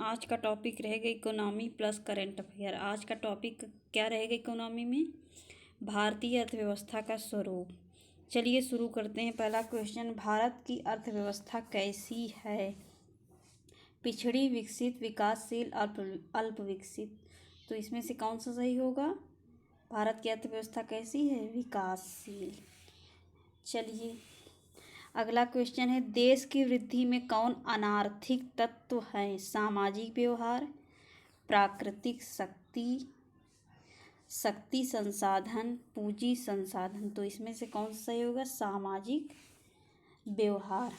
आज का टॉपिक रहेगा इकोनॉमी प्लस करंट अफेयर। आज का टॉपिक क्या रहेगा इकोनॉमी में? भारतीय अर्थव्यवस्था का स्वरूप। चलिए शुरू करते हैं। पहला क्वेश्चन, भारत की अर्थव्यवस्था कैसी है? पिछड़ी, विकसित, विकासशील, अल्प विकसित। तो इसमें से कौन सा सही होगा? भारत की अर्थव्यवस्था कैसी है? विकासशील। चलिए अगला क्वेश्चन है, देश की वृद्धि में कौन अनार्थिक तत्व है? सामाजिक व्यवहार, प्राकृतिक शक्ति, शक्ति संसाधन, पूंजी संसाधन। तो इसमें से कौन सा सही होगा? सामाजिक व्यवहार।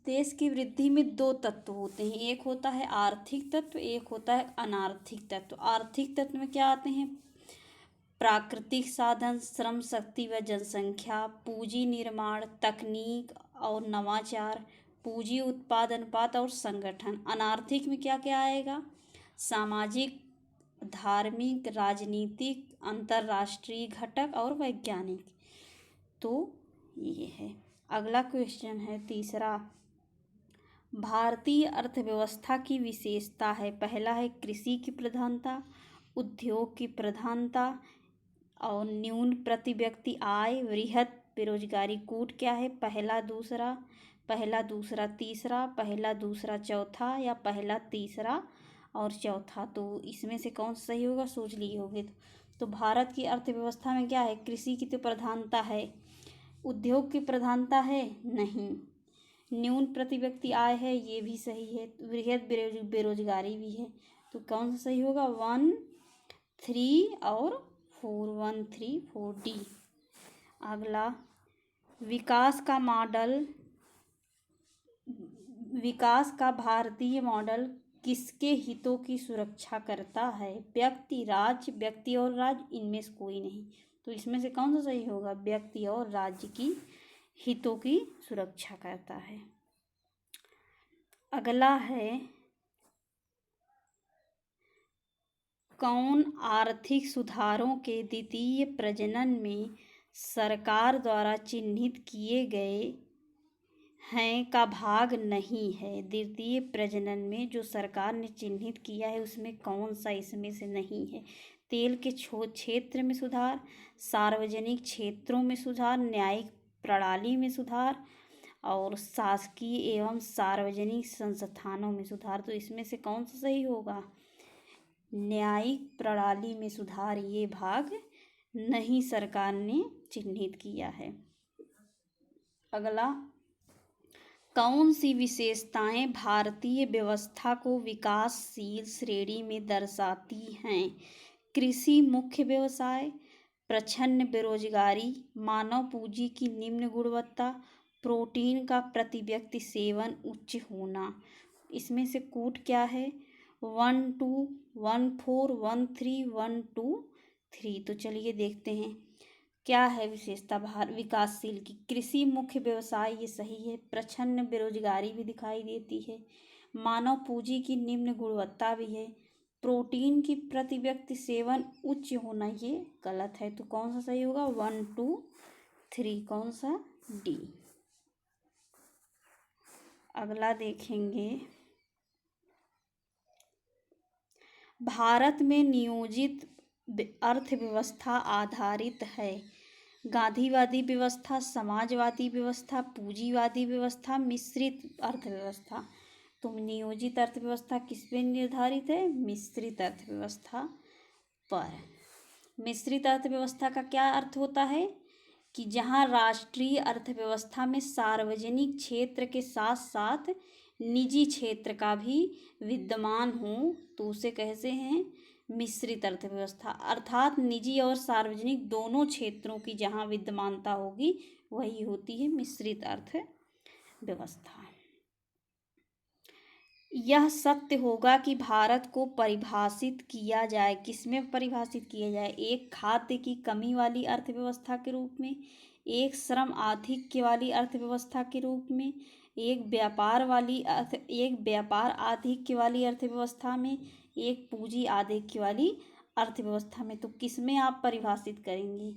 देश की वृद्धि में दो तत्व होते हैं, एक होता है आर्थिक तत्व, एक होता है अनार्थिक तत्व। आर्थिक तत्व में क्या आते हैं? प्राकृतिक साधन, श्रम शक्ति व जनसंख्या, पूंजी निर्माण, तकनीक और नवाचार, पूंजी उत्पाद अनुपात और संगठन। अनार्थिक में क्या क्या आएगा? सामाजिक, धार्मिक, राजनीतिक, अंतर्राष्ट्रीय घटक और वैज्ञानिक। तो ये है। अगला क्वेश्चन है तीसरा, भारतीय अर्थव्यवस्था की विशेषता है। पहला है कृषि की प्रधानता, उद्योग की प्रधानता और न्यून प्रति व्यक्ति आय, वृहत बेरोजगारी। कूट क्या है? पहला दूसरा, पहला दूसरा तीसरा, पहला दूसरा चौथा या पहला तीसरा और चौथा। तो इसमें से कौन सही होगा? सोच लिए होगे। तो भारत की अर्थव्यवस्था में क्या है? कृषि की तो प्रधानता है, उद्योग की प्रधानता है नहीं, न्यून प्रति व्यक्ति आय है, ये भी सही है, वृहत बेरोजगारी भी है। तो कौन सा सही होगा? 1, 3 और 4, 1, 3, 4 डी। अगला, विकास का भारतीय मॉडल किसके हितों की सुरक्षा करता है? व्यक्ति, राज्य, व्यक्ति और राज्य, इनमें से कोई नहीं। तो इसमें से कौन सा सही होगा? व्यक्ति और राज्य की हितों की सुरक्षा करता है। अगला है, कौन आर्थिक सुधारों के द्वितीय प्रजनन में सरकार द्वारा चिन्हित किए गए हैं का भाग नहीं है? द्वितीय प्रजनन में जो सरकार ने चिन्हित किया है उसमें कौन सा इसमें से नहीं है? तेल के क्षेत्र में सुधार, सार्वजनिक क्षेत्रों में सुधार, न्यायिक प्रणाली में सुधार और शासकीय एवं सार्वजनिक संस्थानों में सुधार। तो इसमें से कौन सा सही होगा? न्यायिक प्रणाली में सुधार, ये भाग नहीं सरकार ने चिन्हित किया है। अगला, कौन सी विशेषताएं भारतीय व्यवस्था को विकासशील श्रेणी में दर्शाती हैं? कृषि मुख्य व्यवसाय, प्रच्छन्न बेरोजगारी, मानव पूंजी की निम्न गुणवत्ता, प्रोटीन का प्रति व्यक्ति सेवन उच्च होना। इसमें से कूट क्या है? 1, 2, 1, 4, 1, 3, 1, 2, 3। तो चलिए देखते हैं क्या है विशेषता विकासशील की। कृषि मुख्य व्यवसाय, ये सही है। प्रच्छन्न बेरोजगारी भी दिखाई देती है, मानव पूंजी की निम्न गुणवत्ता भी है, प्रोटीन की प्रति व्यक्ति सेवन उच्च होना, ये गलत है। तो कौन सा सही होगा? 1, 2, 3, कौन सा? डी। अगला देखेंगे, भारत में नियोजित अर्थव्यवस्था आधारित है। गांधीवादी व्यवस्था, समाजवादी व्यवस्था, पूंजीवादी व्यवस्था, मिश्रित अर्थव्यवस्था। तो नियोजित अर्थव्यवस्था किस पे निर्धारित है? मिश्रित अर्थव्यवस्था पर। मिश्रित अर्थव्यवस्था का क्या अर्थ होता है? कि जहां राष्ट्रीय अर्थव्यवस्था में सार्वजनिक क्षेत्र के साथ साथ निजी क्षेत्र का भी विद्यमान हो, तो उसे कैसे हैं? मिश्रित अर्थव्यवस्था। अर्थात निजी और सार्वजनिक दोनों क्षेत्रों की जहां विद्यमानता होगी वही होती है मिश्रित अर्थव्यवस्था। यह सत्य होगा कि भारत को परिभाषित किया जाए, किसमें परिभाषित किया जाए? एक खाद्य की कमी वाली अर्थव्यवस्था के रूप में, एक श्रम आधिक्य वाली अर्थव्यवस्था के रूप में, एक व्यापार आधिक्य वाली अर्थव्यवस्था में, एक पूंजी आधिक्य वाली अर्थव्यवस्था में। तो किसमें आप परिभाषित करेंगे?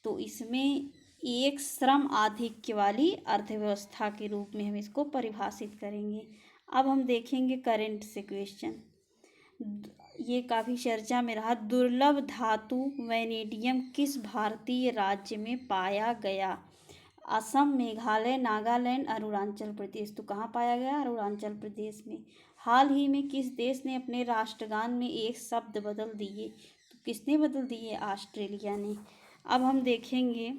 तो इसमें एक श्रम आधिक्य वाली अर्थव्यवस्था के रूप में हम इसको परिभाषित करेंगे। अब हम देखेंगे करंट से क्वेश्चन। ये काफ़ी चर्चा में रहा। दुर्लभ धातु वैनेडियम किस भारतीय राज्य में पाया गया? असम, मेघालय, नागालैंड, अरुणाचल प्रदेश। तो कहाँ पाया गया? अरुणाचल प्रदेश में। हाल ही में किस देश ने अपने राष्ट्रगान में एक शब्द बदल दिए? तो किसने बदल दिए? ऑस्ट्रेलिया ने। अब हम देखेंगे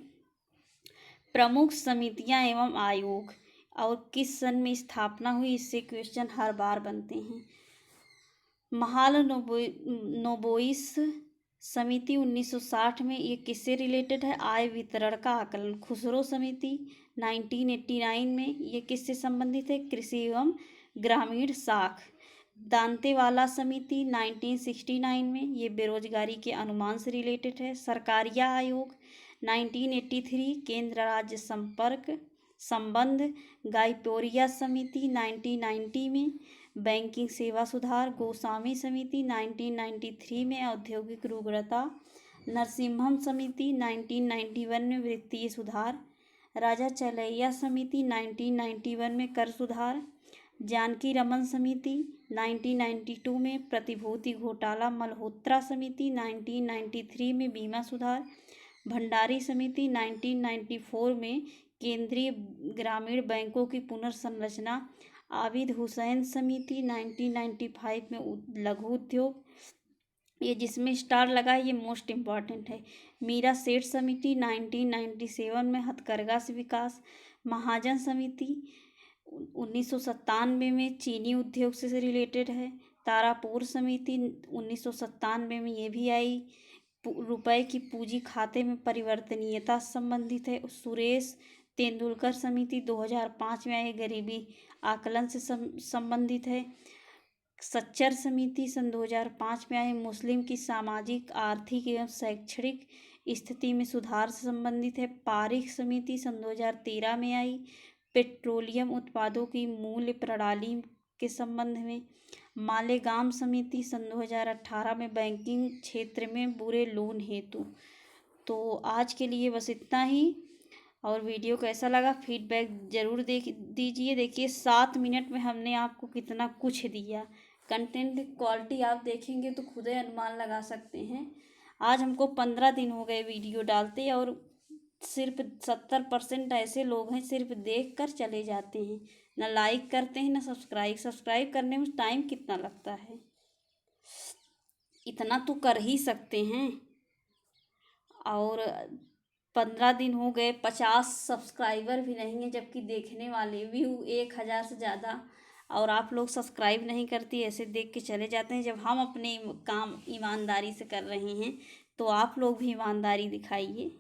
प्रमुख समितियां एवं आयोग और किस सन में स्थापना हुई, इससे क्वेश्चन हर बार बनते हैं। महालनोबिस समिति 1960 में, ये किससे रिलेटेड है? आय वितरण का आकलन। खुसरो समिति 1989 में, ये किससे संबंधित है? कृषि एवं ग्रामीण साख। दांतेवाला समिति 1969 में, ये बेरोजगारी के अनुमान से रिलेटेड है। सरकारिया आयोग 1983, केंद्र राज्य संपर्क संबंध। गाइपोरिया समिति 1990 में, बैंकिंग सेवा सुधार। गोस्वामी समिति 1993 में, औद्योगिक रुग्णता। नरसिम्हम समिति 1991 में, वित्तीय सुधार। राजा चलैया समिति 1991 में, कर सुधार। जानकी रमन समिति 1992 में, प्रतिभूति घोटाला। मल्होत्रा समिति 1993 में, बीमा सुधार। भंडारी समिति 1994 में, केंद्रीय ग्रामीण बैंकों की पुनर्संरचना। आबिद हुसैन समिति 1995 में, लघु उद्योग। ये जिसमें स्टार लगा है ये मोस्ट इम्पॉर्टेंट है। मीरा सेठ समिति 1997 में, हथकरघा से विकास। महाजन समिति 1997 में, चीनी उद्योग से रिलेटेड है। तारापुर समिति 1997 में ये भी आई, रुपए की पूंजी खाते में परिवर्तनीयता संबंधित है। सुरेश तेंदुलकर समिति 2005 में आई, गरीबी आकलन से संबंधित है। सच्चर समिति सन 2005 में आई, मुस्लिम की सामाजिक, आर्थिक एवं शैक्षणिक स्थिति में सुधार से संबंधित है। पारिख समिति सन 2013 में आई, पेट्रोलियम उत्पादों की मूल्य प्रणाली के संबंध में। मालेगाम समिति सन 2018 में, बैंकिंग क्षेत्र में बुरे लोन हेतु। तो आज के लिए बस इतना ही, और वीडियो कैसा लगा फीडबैक ज़रूर दीजिए। देखिए 7 मिनट में हमने आपको कितना कुछ दिया। कंटेंट क्वालिटी आप देखेंगे तो खुद ही अनुमान लगा सकते हैं। आज हमको 15 दिन हो गए वीडियो डालते, और सिर्फ 70% ऐसे लोग हैं सिर्फ देख कर चले जाते हैं, ना लाइक करते हैं ना सब्सक्राइब करने में टाइम कितना लगता है, इतना तो कर ही सकते हैं। और 15 दिन हो गए, 50 सब्सक्राइबर भी नहीं है, जबकि देखने वाले व्यू 1000 से ज़्यादा, और आप लोग सब्सक्राइब नहीं करती, ऐसे देख के चले जाते हैं। जब हम अपने काम ईमानदारी से कर रहे हैं तो आप लोग भी ईमानदारी दिखाइए।